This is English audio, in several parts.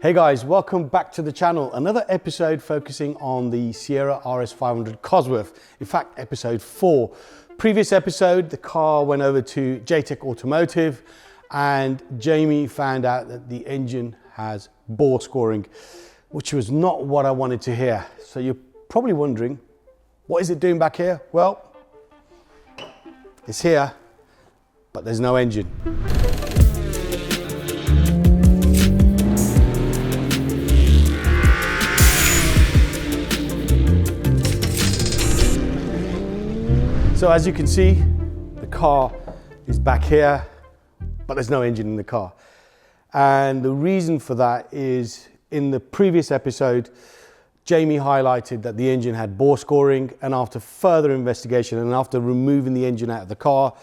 Hey guys, welcome back to the channel. Another episode focusing on the Sierra RS500 Cosworth. In fact, episode 4. Previous episode, the car went over to J-Tech Automotive and Jamie found out that the engine has bore scoring, which was not what I wanted to hear. So you're probably wondering, what is it doing back here? Well, it's here, but there's no engine. So as you can see, the car is back here, but there's no engine in the car. And the reason for that is in the previous episode, Jamie highlighted that the engine had bore scoring, and after further investigation and after removing the engine out of the car,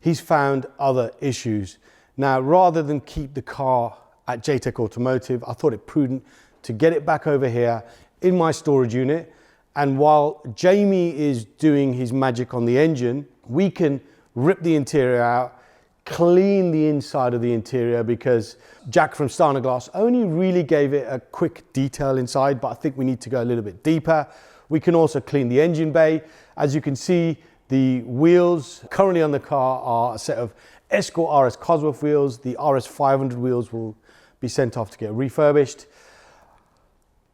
he's found other issues. Now, rather than keep the car at J-Tech Automotive, I thought it prudent to get it back over here in my storage unit. And while Jamie is doing his magic on the engine, we can rip the interior out, clean the inside of the interior, because Jack from Starner Glass only really gave it a quick detail inside, but I think we need to go a little bit deeper. We can also clean the engine bay. As you can see, the wheels currently on the car are a set of Escort RS Cosworth wheels. The RS500 wheels will be sent off to get refurbished.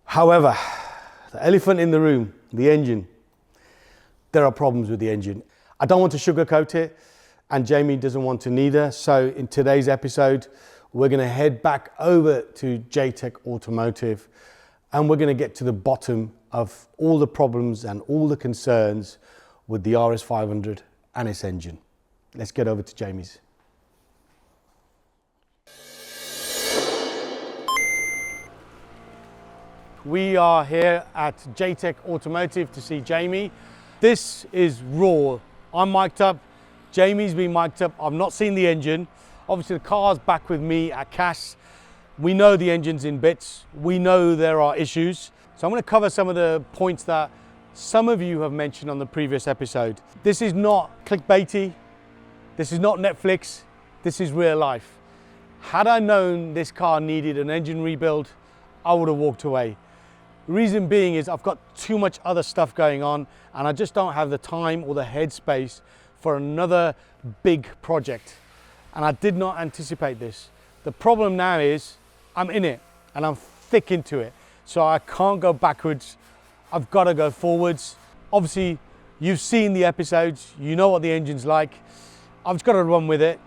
However, the elephant in the room, the engine. There are problems with the engine. I don't want to sugarcoat it, and Jamie doesn't want to neither. So in today's episode, we're going to head back over to J-Tech Automotive, and we're going to get to the bottom of all the problems and all the concerns with the RS500 and its engine. Let's get over to Jamie's. We are here at J-Tech Automotive to see Jamie. This is raw. I'm mic'd up, Jamie's been mic'd up. I've not seen the engine. Obviously the car's back with me at CAS. We know the engine's in bits. We know there are issues. So I'm going to cover some of the points that some of you have mentioned on the previous episode. This is not clickbaity. This is not Netflix. This is real life. Had I known this car needed an engine rebuild, I would have walked away. The reason being is I've got too much other stuff going on, and I just don't have the time or the headspace for another big project. And I did not anticipate this. The problem now is I'm in it and I'm thick into it. So I can't go backwards. I've got to go forwards. Obviously, you've seen the episodes. You know what the engine's like. I've just got to run with it.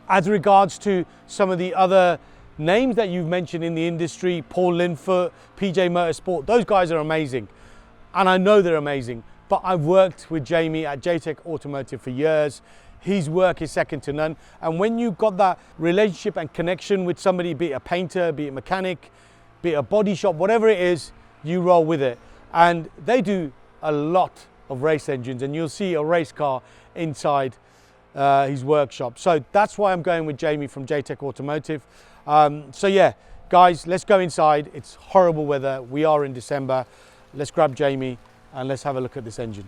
As regards to some of the other names that you've mentioned in the industry, Paul Linfoot, PJ Motorsport, those guys are amazing. And I know they're amazing, but I've worked with Jamie at J-Tech Automotive for years. His work is second to none. And when you've got that relationship and connection with somebody, be it a painter, be it a mechanic, be it a body shop, whatever it is, you roll with it. And they do a lot of race engines, and you'll see a race car inside his workshop. So that's why I'm going with Jamie from J-Tech Automotive. So yeah, guys, let's go inside. It's horrible weather. We are in December. Let's grab Jamie and let's have a look at this engine.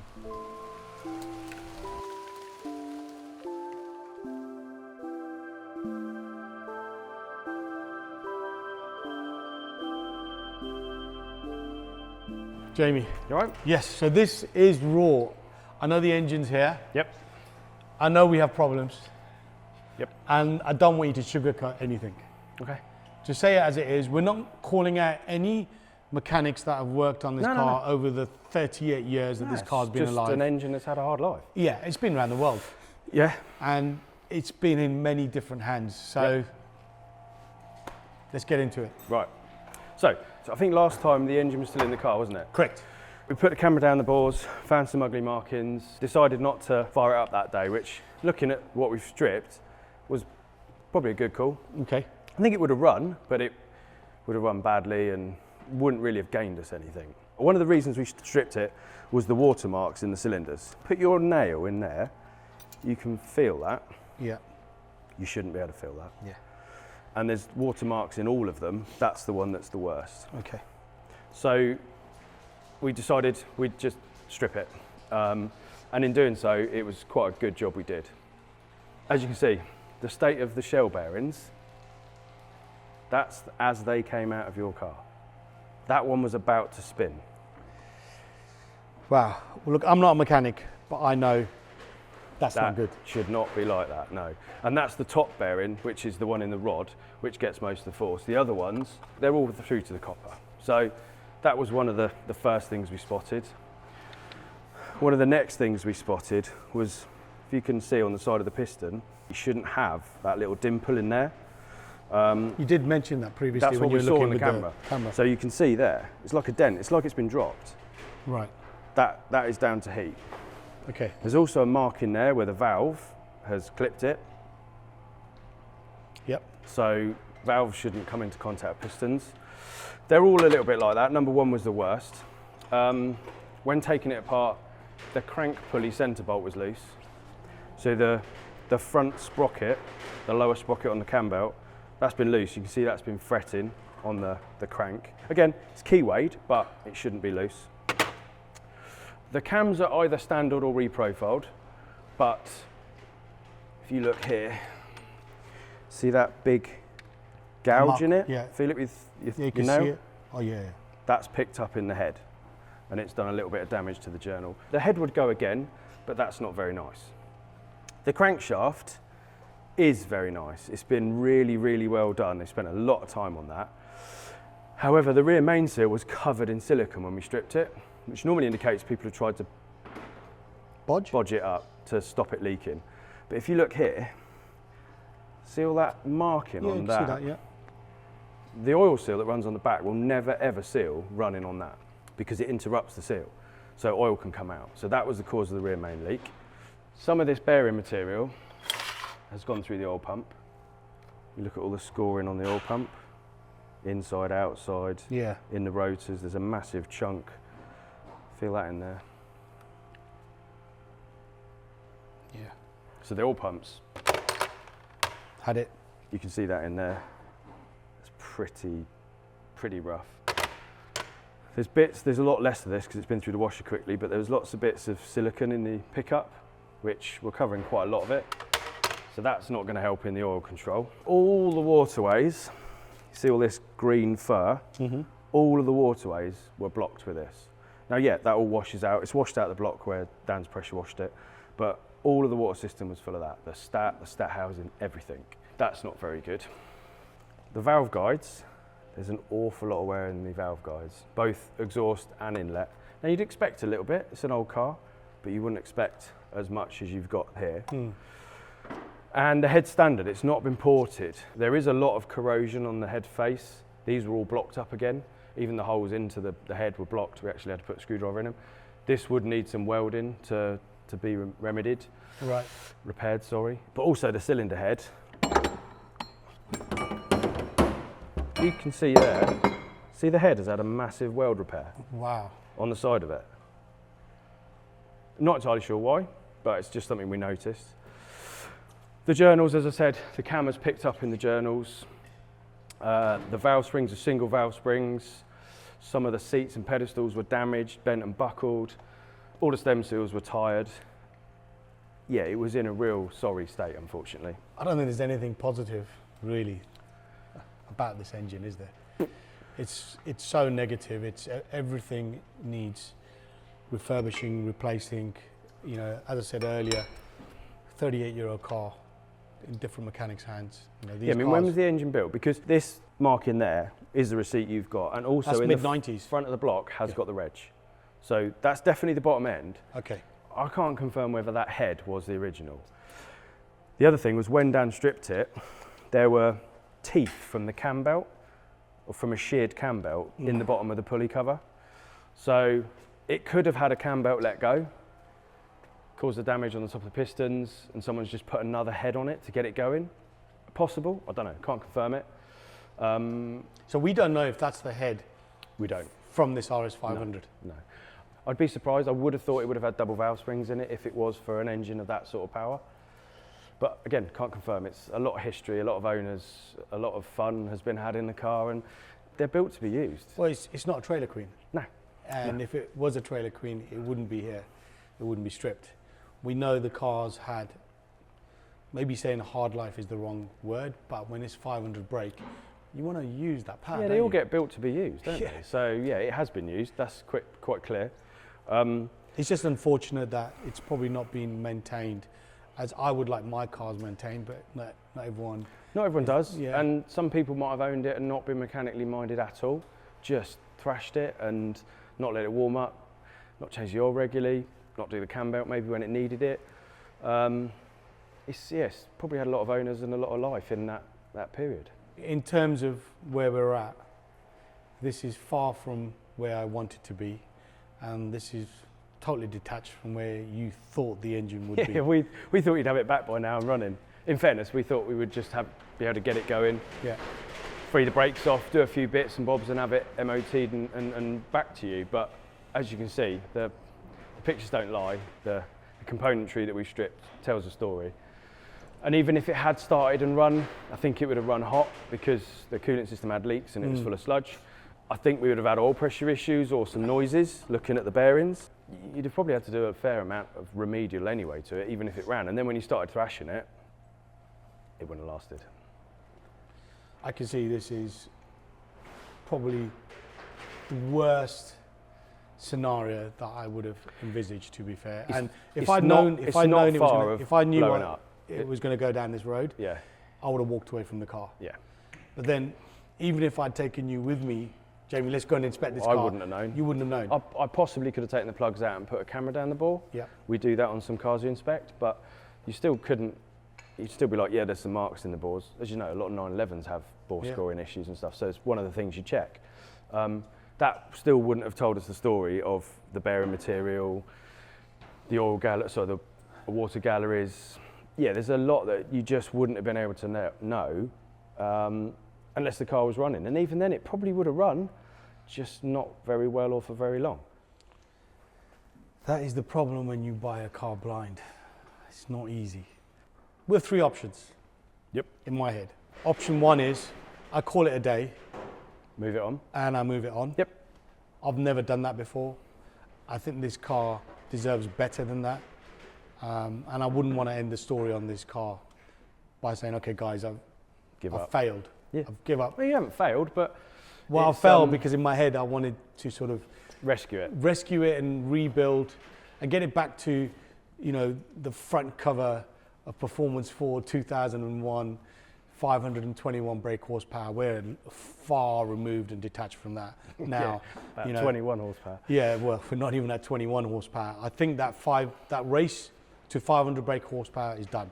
Jamie. You all right? Yes, so this is raw. I know the engine's here. Yep. I know we have problems. Yep. And I don't want you to sugarcoat anything. Okay. To say it as it is, we're not calling out any mechanics that have worked on this car over the 38 years that this car's been alive. It's just an engine that's had a hard life. Yeah, it's been around the world. Yeah. And it's been in many different hands. So let's get into it. Right. So I think last time the engine was still in the car, wasn't it? Correct. We put the camera down the bores, found some ugly markings, decided not to fire it up that day, which, looking at what we've stripped, was probably a good call. Okay. I think it would have run, but it would have run badly and wouldn't really have gained us anything. One of the reasons we stripped it was the watermarks in the cylinders. Put your nail in there, you can feel that. Yeah. You shouldn't be able to feel that. Yeah. And there's watermarks in all of them. That's the one that's the worst. Okay. So we decided we'd just strip it. And in doing so, it was quite a good job we did. As you can see, the state of the shell bearings That's as they came out of your car. That one was about to spin. Wow. Well, look, I'm not a mechanic, but I know that's not good. Should not be like that, no. And that's the top bearing, which is the one in the rod, which gets most of the force. The other ones, they're all through to the copper. So that was one of the first things we spotted. One of the next things we spotted was, if you can see on the side of the piston, you shouldn't have that little dimple in there. You did mention that previously. That's what we saw on the camera. So you can see there, it's like a dent. It's like it's been dropped. Right. That is down to heat. Okay. There's also a mark in there where the valve has clipped it. Yep. So valves shouldn't come into contact with pistons. They're all a little bit like that. Number one was the worst. When taking it apart, the crank pulley centre bolt was loose. So the front sprocket, the lower sprocket on the cam belt, that's been loose. You can see that's been fretting on the crank. Again, it's key weighed, but it shouldn't be loose. The cams are either standard or reprofiled, but if you look here, see that big gouge in it? Yeah. Feel it with You your can nail? see it. Oh yeah. That's picked up in the head, and it's done a little bit of damage to the journal. The head would go again, but that's not very nice. The crankshaft is very nice. It's been really, really well done. They spent a lot of time on that. However, the rear main seal was covered in silicone when we stripped it, which normally indicates people have tried to bodge it up to stop it leaking. But if you look here, see all that marking on that? See that, yeah. The oil seal that runs on the back will never ever seal running on that because it interrupts the seal. So oil can come out. So that was the cause of the rear main leak. Some of this bearing material has gone through the oil pump. You look at all the scoring on the oil pump, inside, outside, Yeah. in the rotors, there's a massive chunk. Feel that in there. Yeah. So the oil pumps, Had it. you can see that in there. It's pretty rough. There's a lot less of this because it's been through the washer quickly, but there's lots of bits of silicone in the pickup, which we're covering quite a lot of it. So that's not going to help in the oil control. All the waterways, you see all this green fur, all of the waterways were blocked with this. Now, yeah, that all washes out. It's washed out the block where Dan's pressure washed it, but all of the water system was full of that. The stat housing, everything. That's not very good. The valve guides, there's an awful lot of wear in the valve guides, both exhaust and inlet. Now, you'd expect a little bit. It's an old car, but you wouldn't expect as much as you've got here. And the head standard, it's not been ported. There is a lot of corrosion on the head face. These were all blocked up again. Even the holes into the head were blocked. We actually had to put a screwdriver in them. This would need some welding to be remedied. Right. Repaired, sorry. But also the cylinder head. You can see there, see the head has had a massive weld repair. Wow. On the side of it. Not entirely sure why, but it's just something we noticed. The journals, as I said, the cam has picked up in the journals. The valve springs are single valve springs. Some of the seats and pedestals were damaged, bent and buckled. All the stem seals were tired. Yeah, it was in a real sorry state, unfortunately. I don't think there's anything positive, really, about this engine, is there? It's so negative. Everything needs refurbishing, replacing. You know, as I said earlier, 38-year-old car in different mechanics' hands. You know, these yeah, I mean, when was the engine built? Because this mark in there is the receipt you've got, and also that's in mid-90s. the front of the block has got the reg. So that's definitely the bottom end. Okay. I can't confirm whether that head was the original. The other thing was when Dan stripped it, there were teeth from the cam belt, or from a sheared cam belt in the bottom of the pulley cover. So it could have had a cam belt let go, caused the damage on the top of the pistons, and someone's just put another head on it to get it going. Possible? I don't know, can't confirm it. So we don't know if that's the head We don't. from this RS500. No. I'd be surprised. I would have thought it would have had double valve springs in it if it was for an engine of that sort of power. But again, can't confirm. It's a lot of history, a lot of owners, a lot of fun has been had in the car, and they're built to be used. Well, it's not a trailer queen. No. And if it was a trailer queen, it wouldn't be here. It wouldn't be stripped. We know the cars had, maybe saying hard life is the wrong word, but when it's 500 brake, you want to use that power. Yeah, they all get built to be used, don't they? So yeah, it has been used. That's quite clear. It's just unfortunate that it's probably not being maintained as I would like my cars maintained, but not everyone. Not everyone does, Yeah. and some people might have owned it and not been mechanically minded at all. Just thrashed it and not let it warm up, not change the oil regularly, not do the cam belt maybe when it needed it. It's probably had a lot of owners and a lot of life in that period. In terms of where we're at, this is far from where I want it to be, and this is totally detached from where you thought the engine would be. Yeah, we thought you'd have it back by now and running. In fairness, we thought we would just be able to get it going, free the brakes off, do a few bits and bobs and have it MOT'd and back to you. But as you can see, the pictures don't lie. The componentry that we stripped tells a story. And even if it had started and run, I think it would have run hot because the coolant system had leaks and it was full of sludge. I think we would have had oil pressure issues or some noises looking at the bearings. You'd have probably had to do a fair amount of remedial anyway to it, even if it ran. And then when you started thrashing it, it wouldn't have lasted. I can see this is probably the worst scenario that I would have envisaged, to be fair. And if I'd known it was going to go down this road, I would have walked away from the car. Yeah. But then, even if I'd taken you with me, Jamie, let's go and inspect this car. I wouldn't have known. You wouldn't have known. I possibly could have taken the plugs out and put a camera down the bore. Yeah. We do that on some cars we inspect, but you still couldn't. You'd still be like, yeah, there's some marks in the bores. As you know, a lot of 911s have bore scoring issues and stuff, so it's one of the things you check. That still wouldn't have told us the story of the bearing material, the oil the water galleries. Yeah, there's a lot that you just wouldn't have been able to know unless the car was running. And even then, it probably would have run, just not very well or for very long. That is the problem when you buy a car blind. It's not easy. We have three options. Yep. In my head. Option one is I call it a day. Move it on. And I move it on. Yep. I've never done that before. I think this car deserves better than that. And I wouldn't want to end the story on this car by saying, okay, guys, I've failed. Yeah. I've given up. Well, you haven't failed, but... Well, I failed because in my head I wanted to sort of... Rescue it and rebuild and get it back to, you know, the front cover of Performance Ford 2001, 521 brake horsepower. We're far removed and detached from that now. About you know, 21 horsepower. Yeah, well, we're not even at 21 horsepower. I think that race to 500 brake horsepower is done.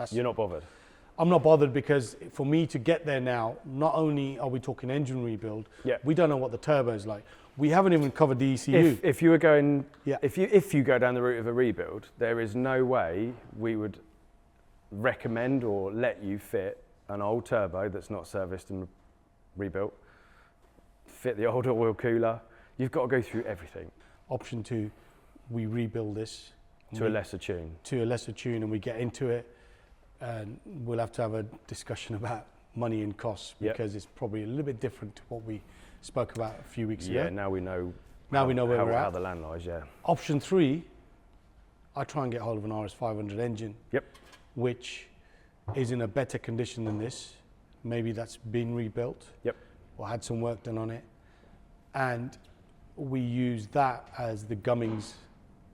You're not bothered? I'm not bothered because for me to get there now, not only are we talking engine rebuild, we don't know what the turbo is like. We haven't even covered the ECU. If you were going, if you go down the route of a rebuild, there is no way we would recommend or let you fit an old turbo that's not serviced and rebuilt, fit the old oil cooler. You've got to go through everything. Option two, we rebuild this. To a lesser tune. To a lesser tune, and we get into it, and we'll have to have a discussion about money and costs because it's probably a little bit different to what we spoke about a few weeks ago. Yeah, now we know. Now we know where we're at. How the land lies. Yeah. Option three, I try and get hold of an RS500 engine. Yep. Which is in a better condition than this. Maybe that's been rebuilt. Yep. Or had some work done on it, and we use that as the gummings,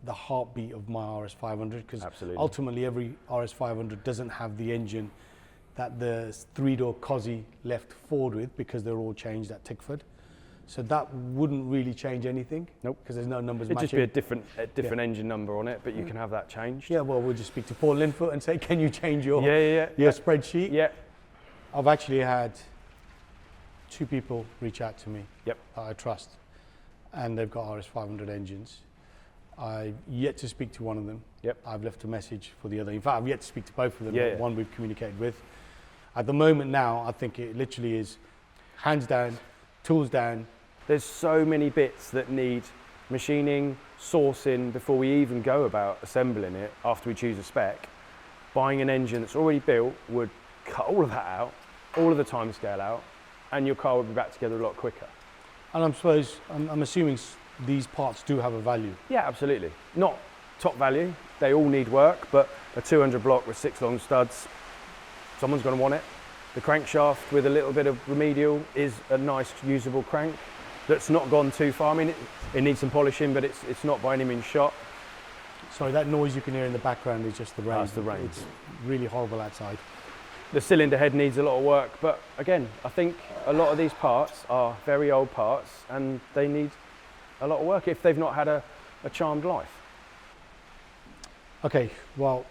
the heartbeat of my RS500, because ultimately every RS500 doesn't have the engine that the three-door Cosy left forward with, because they're all changed at Tickford. So that wouldn't really change anything. Nope. Because there's no numbers matching. It'd just be a different engine number on it, but you can have that changed. Yeah, well, we'll just speak to Paul Linfoot and say, can you change your spreadsheet? Yeah. I've actually had 2 people reach out to me that I trust, and they've got RS500 engines. I've yet to speak to one of them. I've left a message for the other. In fact, I've yet to speak to both of them. One we've communicated with. At the moment now, I think it literally is hands down, tools down. There's so many bits that need machining, sourcing before we even go about assembling it after we choose a spec. Buying an engine that's already built would cut all of that out, all of the time scale out, and your car would be back together a lot quicker. And I'm assuming these parts do have a value. Yeah, absolutely. Not top value, they all need work, but a 200 block with 6 long studs, someone's going to want it. The crankshaft with a little bit of remedial is a nice usable crank that's not gone too far. I mean, it needs some polishing, but it's not by any means shot. Sorry, that noise you can hear in the background is just the rain. That's the rain. It's really horrible outside. The cylinder head needs a lot of work, but again, I think a lot of these parts are very old parts and they need a lot of work if they've not had a charmed life. Okay, well,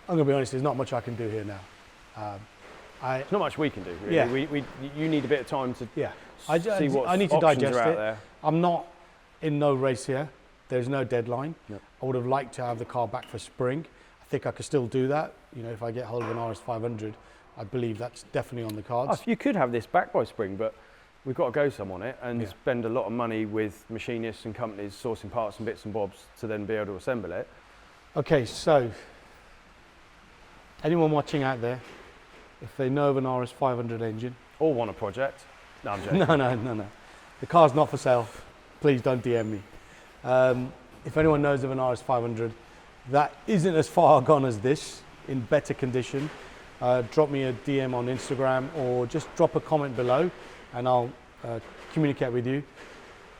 I'm going to be honest, there's not much I can do here now. There's not much we can do, really. Yeah. You need a bit of time to see what I need to options digest are out it. there. I'm not in no race here. There's no deadline. Yep. I would have liked to have the car back for spring. I think I could still do that. You know, if I get hold of an RS500, I believe that's definitely on the cards. Oh, you could have this back by spring, but we've got to go some on it and spend a lot of money with machinists and companies sourcing parts and bits and bobs to then be able to assemble it. Okay, so anyone watching out there, if they know of an RS500 engine, Or want a project. No, I'm joking. No. The car's not for sale. Please don't DM me. If anyone knows of an RS500 that isn't as far gone as this, in better condition, drop me a DM on Instagram or just drop a comment below and I'll communicate with you.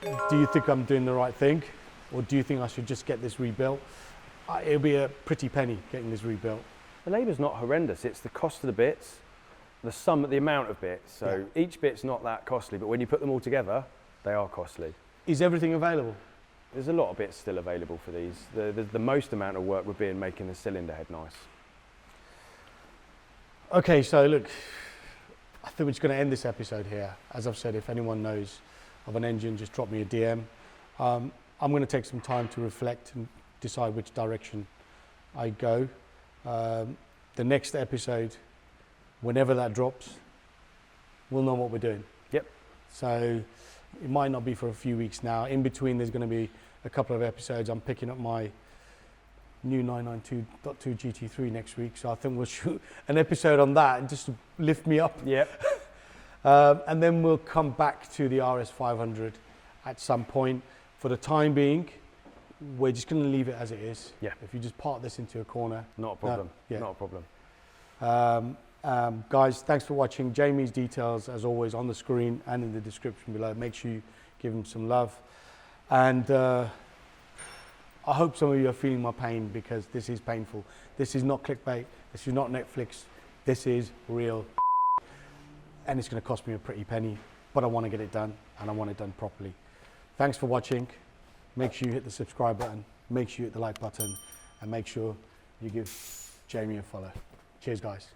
Do you think I'm doing the right thing? Or do you think I should just get this rebuilt? It'll be a pretty penny getting this rebuilt. The labour's not horrendous. It's the cost of the bits, the amount of bits. So each bit's not that costly, but when you put them all together, they are costly. Is everything available? There's a lot of bits still available for these. The most amount of work would be in making the cylinder head nice. Okay, so look, I think we're just going to end this episode here. As I've said, if anyone knows of an engine, just drop me a DM. I'm going to take some time to reflect and decide which direction I go. The next episode, whenever that drops, we'll know what we're doing. Yep. So it might not be for a few weeks now. In between, there's going to be a couple of episodes. I'm picking up my new 992.2 GT3 next week, so I think we'll shoot an episode on that and just to lift me up. Yep. And then we'll come back to the RS500 at some point. For the time being, we're just going to leave it as it is. Yeah. If you just park this into a corner. Not a problem. Yeah. Not a problem. Guys, thanks for watching. Jamie's details, as always, on the screen and in the description below. Make sure you give him some love. And I hope some of you are feeling my pain because this is painful. This is not clickbait. This is not Netflix. This is real. And it's going to cost me a pretty penny, but I want to get it done and I want it done properly. Thanks for watching. Make sure you hit the subscribe button. Make sure you hit the like button and make sure you give Jamie a follow. Cheers, guys.